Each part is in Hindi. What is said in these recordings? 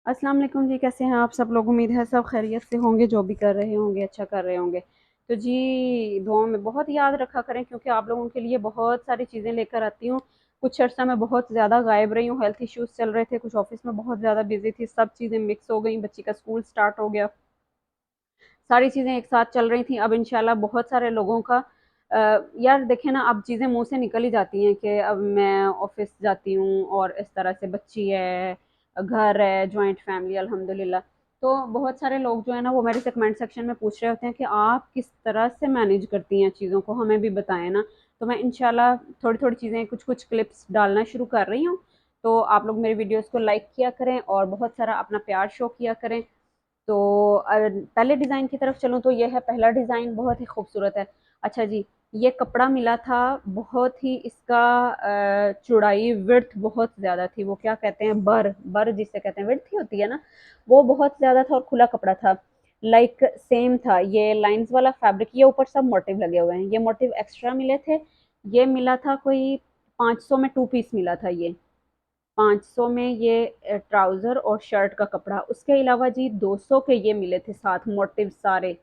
अस्सलाम वालेकुम जी, कैसे हैं आप सब लोग? उम्मीद है सब खैरियत से होंगे, जो भी कर रहे होंगे अच्छा कर रहे होंगे। तो जी, दुआओं में बहुत याद रखा करें क्योंकि आप लोगों के लिए बहुत सारी चीज़ें लेकर आती हूँ। कुछ अर्सा मैं बहुत ज़्यादा गायब रही हूँ, हेल्थ इश्यूज़ चल रहे थे, कुछ ऑफ़िस में बहुत ज़्यादा बिज़ी थी, सब चीज़ें मिक्स हो गई, बच्ची का स्कूल स्टार्ट हो गया, सारी चीज़ें एक साथ चल रही थी। अब इंशाल्लाह बहुत सारे लोगों का यार देखें ना, अब चीज़ें मुँह से निकल ही जाती हैं कि अब मैं ऑफ़िस जाती हूँ और इस तरह से बच्ची है, घर है, जॉइंट फ़ैमिली अल्हम्दुलिल्लाह। तो बहुत सारे लोग जो है ना वो मेरे से कमेंट सेक्शन में पूछ रहे होते हैं कि आप किस तरह से मैनेज करती हैं चीज़ों को, हमें भी बताएँ ना। तो मैं इंशाल्लाह थोड़ी-थोड़ी चीज़ें, कुछ-कुछ क्लिप्स डालना शुरू कर रही हूँ। तो आप लोग मेरी वीडियोज़ को लाइक किया करें और बहुत सारा अपना प्यार शो किया करें। तो पहले डिज़ाइन की तरफ चलूँ तो ये है पहला डिज़ाइन, बहुत ही खूबसूरत है। अच्छा जी, ये कपड़ा मिला था, बहुत ही इसका चौड़ाई विड्थ बहुत ज़्यादा थी, वो क्या कहते हैं बर, बर जिसे कहते हैं, विड्थ ही होती है ना, वो बहुत ज़्यादा था और खुला कपड़ा था। लाइक सेम था, ये लाइन्स वाला फैब्रिक, ये ऊपर सब मोटिव लगे हुए हैं, ये मोटिव एक्स्ट्रा मिले थे। ये मिला था कोई 500 में 2 पीस मिला था ये। 500 में ये ट्राउज़र और शर्ट का कपड़ा, उसके अलावा जी 200 के ये मिले थे साथ मोटिव सारे।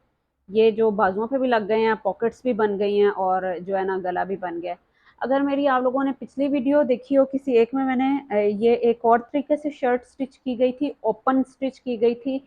ये जो बाजुओं पे भी लग गए हैं, पॉकेट्स भी बन गई हैं और जो है ना गला भी बन गया है। अगर मेरी आप लोगों ने पिछली वीडियो देखी हो, किसी एक में मैंने ये एक और तरीके से शर्ट स्टिच की गई थी, ओपन स्टिच की गई थी।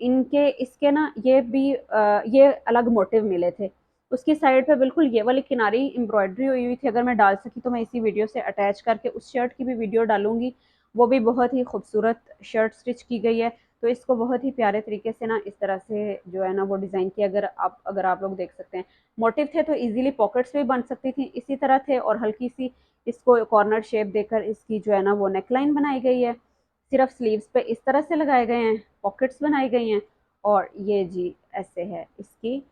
इनके इसके ना ये भी ये अलग मोटिव मिले थे। उसकी साइड पे बिल्कुल ये वाली किनारी एम्ब्रॉयडरी हुई हुई थी, अगर मैं डाल सकी तो मैं इसी वीडियो से अटैच करके उस शर्ट की भी वीडियो डालूँगी। वो भी बहुत ही खूबसूरत शर्ट स्टिच की गई है, तो इसको बहुत ही प्यारे तरीके से ना इस तरह से जो है ना वो डिज़ाइन किया, अगर आप लोग देख सकते हैं। मोटिव थे तो ईज़िली पॉकेट्स भी बन सकती थी, इसी तरह थे और हल्की-सी इसको कॉर्नर शेप देकर इसकी जो है ना वो नेकलाइन बनाई गई है। सिर्फ स्लीव्स पे इस तरह से लगाए गए हैं, पॉकेट्स बनाई गई हैं और ये जी ऐसे है इसकी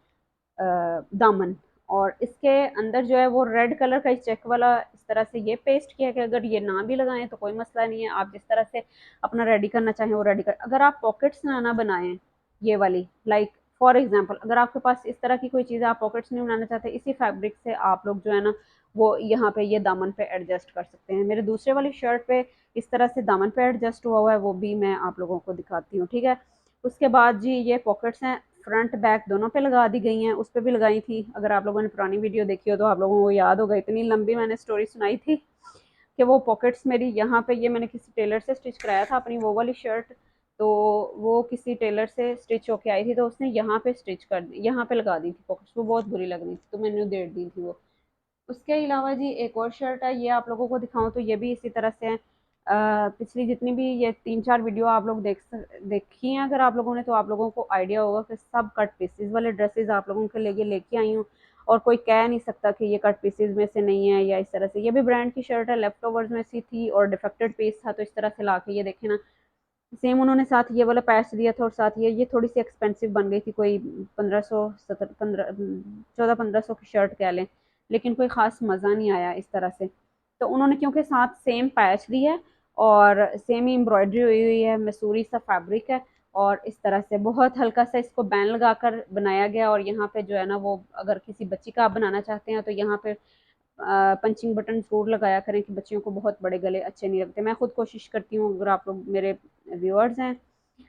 दामन। और इसके अंदर जो है वो रेड कलर का चेक वाला इस तरह से ये पेस्ट किया गया। अगर ये ना भी लगाएं तो कोई मसला नहीं है, आप जिस तरह से अपना रेडी करना चाहें वो रेडी कर। अगर आप पॉकेट्स ना बनाएं ये वाली, लाइक फॉर एग्जांपल अगर आपके पास इस तरह की कोई चीज़ आप पॉकेट्स नहीं बनाना चाहते, इसी फैब्रिक से आप लोग जो है ना वो यहाँ पे ये दामन पे एडजस्ट कर सकते हैं। मेरे दूसरे वाली शर्ट पे इस तरह से दामन पे एडजस्ट हुआ हुआ है, वो भी मैं आप लोगों को दिखाती हूँ, ठीक है। उसके बाद जी ये पॉकेट्स हैं, फ्रंट बैक दोनों पे लगा दी गई हैं, उस पे भी लगाई थी। अगर आप लोगों ने पुरानी वीडियो देखी हो तो आप लोगों को याद होगा, इतनी लंबी मैंने स्टोरी सुनाई थी कि वो पॉकेट्स मेरी यहाँ पे, ये मैंने किसी टेलर से स्टिच कराया था अपनी वो वाली शर्ट। तो वो किसी टेलर से स्टिच होके आई थी तो उसने यहाँ पे स्टिच कर दी, यहाँ पे लगा दी थी पॉकेट्स, वो बहुत बुरी लग रही थी तो मैंने दे दी थी वो। उसके अलावा जी एक और शर्ट है, ये आप लोगों को दिखाऊं तो ये भी इसी तरह से है। पिछली जितनी भी ये 3-4 वीडियो आप लोग देखी हैं अगर आप लोगों ने, तो आप लोगों को आइडिया होगा कि सब कट पीसेस वाले ड्रेसेस आप लोगों के लिए लेके आई हूँ और कोई कह नहीं सकता कि ये कट पीसेस में से नहीं है या इस तरह से। ये भी ब्रांड की शर्ट है, लेफ्ट ओवर्स में सी थी और डिफेक्टेड पीस था, तो इस तरह से ला के ये देखे ना, सेम उन्होंने साथ ये वाला पैच दिया था और साथ ये थोड़ी सी एक्सपेंसिव बन गई थी, कोई 1500 17 15 14-1500 की शर्ट कह लें, लेकिन कोई ख़ास मज़ा नहीं आया इस तरह से। तो उन्होंने क्योंकि साथ सेम पैच दी है और सेम ही एम्ब्रॉयडरी हुई हुई है, मसूरी सा फैब्रिक है और इस तरह से बहुत हल्का सा इसको बैन लगाकर बनाया गया और यहाँ पे जो है ना वो अगर किसी बच्ची का आप बनाना चाहते हैं तो यहाँ पे पंचिंग बटन ज़रूर लगाया करें कि बच्चियों को बहुत बड़े गले अच्छे नहीं लगते। मैं खुद कोशिश करती हूँ, अगर आप लोग मेरे व्यूअर्स हैं,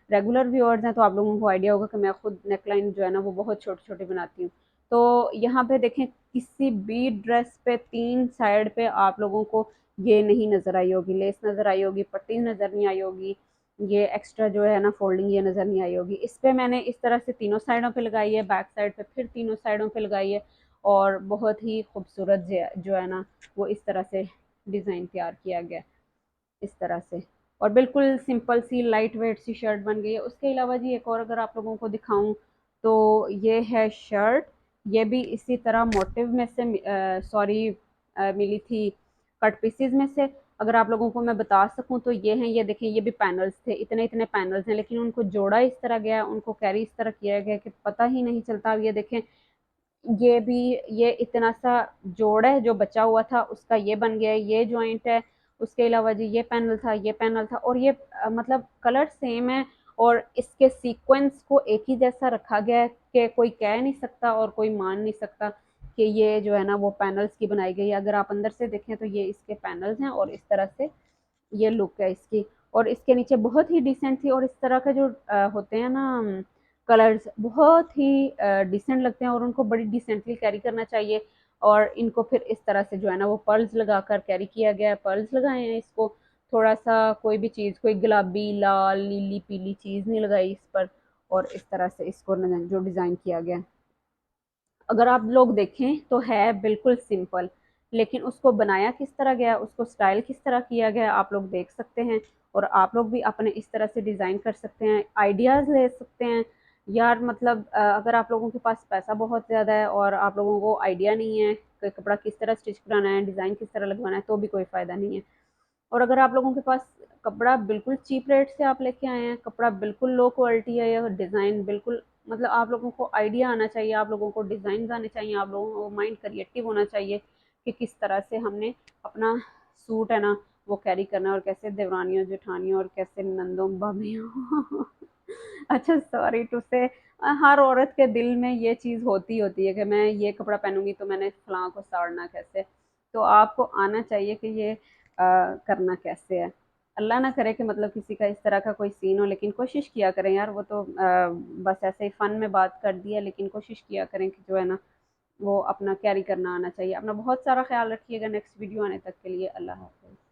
रेगुलर व्यूअर्स हैं, तो आप लोगों को आइडिया होगा कि मैं खुद नेकलाइन जो है ना वो बहुत छोटी-छोटी बनाती हूँ। तो यहाँ पे देखें, किसी भी ड्रेस पे 3 साइड पे आप लोगों को ये नहीं नज़र आई होगी, लेस नज़र आई होगी, पट्टी नज़र नहीं आई होगी, ये एक्स्ट्रा जो है ना फोल्डिंग ये नज़र नहीं आई होगी। इस पे मैंने इस तरह से तीनों साइडों पे लगाई है, बैक साइड पे फिर तीनों साइडों पे लगाई है और बहुत ही खूबसूरत जो है ना वो इस तरह से डिज़ाइन तैयार किया गया इस तरह से। और बिल्कुल सिंपल सी लाइट वेट सी शर्ट बन गई है। उसके अलावा जी एक और अगर आप लोगों को दिखाऊं तो ये है शर्ट, ये भी इसी तरह मोटिव में से सॉरी मिली थी कट पीसेज में से। अगर आप लोगों को मैं बता सकूं तो ये हैं, ये देखें, ये भी पैनल्स थे, इतने इतने पैनल्स हैं लेकिन उनको जोड़ा इस तरह गया, उनको कैरी इस तरह किया गया कि पता ही नहीं चलता। अब ये देखें, ये भी, ये इतना सा जोड़ है जो बचा हुआ था उसका ये बन गया है, ये जॉइंट है। उसके अलावा जी ये पैनल था, ये पैनल था और ये मतलब कलर सेम है और इसके सीक्वेंस को एक ही जैसा रखा गया है कि कोई कह नहीं सकता और कोई मान नहीं सकता कि ये जो है ना वो पैनल्स की बनाई गई है। अगर आप अंदर से देखें तो ये इसके पैनल्स हैं और इस तरह से ये लुक है इसकी। और इसके नीचे बहुत ही डिसेंट थी, और इस तरह का जो होते हैं ना कलर्स, बहुत ही डिसेंट लगते हैं और उनको बड़ी डिसेंटली कैरी करना चाहिए। और इनको फिर इस तरह से जो है ना वो पर्ल्स लगाकर कैरी किया गया है, पर्ल्स लगाए हैं इसको। थोड़ा सा कोई भी चीज़, कोई गुलाबी, लाल, नीली, पीली चीज़ नहीं लगाई इस पर, और इस तरह से इसको जो डिज़ाइन किया गया है, अगर आप लोग देखें तो है बिल्कुल सिंपल, लेकिन उसको बनाया किस तरह गया, उसको स्टाइल किस तरह किया गया, आप लोग देख सकते हैं। और आप लोग भी अपने इस तरह से डिज़ाइन कर सकते हैं, आइडियाज़ ले सकते हैं। यार मतलब अगर आप लोगों के पास पैसा बहुत ज़्यादा है और आप लोगों को आइडिया नहीं है कि कपड़ा किस तरह स्टिच कराना है, डिज़ाइन किस तरह लगवाना है, तो भी कोई फ़ायदा नहीं है। और अगर आप लोगों के पास कपड़ा बिल्कुल चीप रेट से आप लेके आए हैं, कपड़ा बिल्कुल लो क्वालिटी है, या डिज़ाइन बिल्कुल, मतलब आप लोगों को आइडिया आना चाहिए, आप लोगों को डिज़ाइन आने चाहिए, आप लोगों को माइंड क्रिएटिव होना चाहिए कि किस तरह से हमने अपना सूट है ना वो कैरी करना है, और कैसे देवरानियों जेठानियों और कैसे नंदों भाभियों अच्छा सॉरी टू से, हर औरत के दिल में ये चीज़ होती है कि मैं ये कपड़ा पहनूंगी तो मैंने फलां को साड़ना कैसे। तो आपको आना चाहिए कि ये करना कैसे है। अल्लाह ना करे कि मतलब किसी का इस तरह का कोई सीन हो, लेकिन कोशिश किया करें यार, वो तो बस ऐसे ही फन में बात कर दी है, लेकिन कोशिश किया करें कि जो है ना वो अपना कैरी करना आना चाहिए। अपना बहुत सारा ख्याल रखिएगा। नेक्स्ट वीडियो आने तक के लिए अल्लाह हाफ़िज़।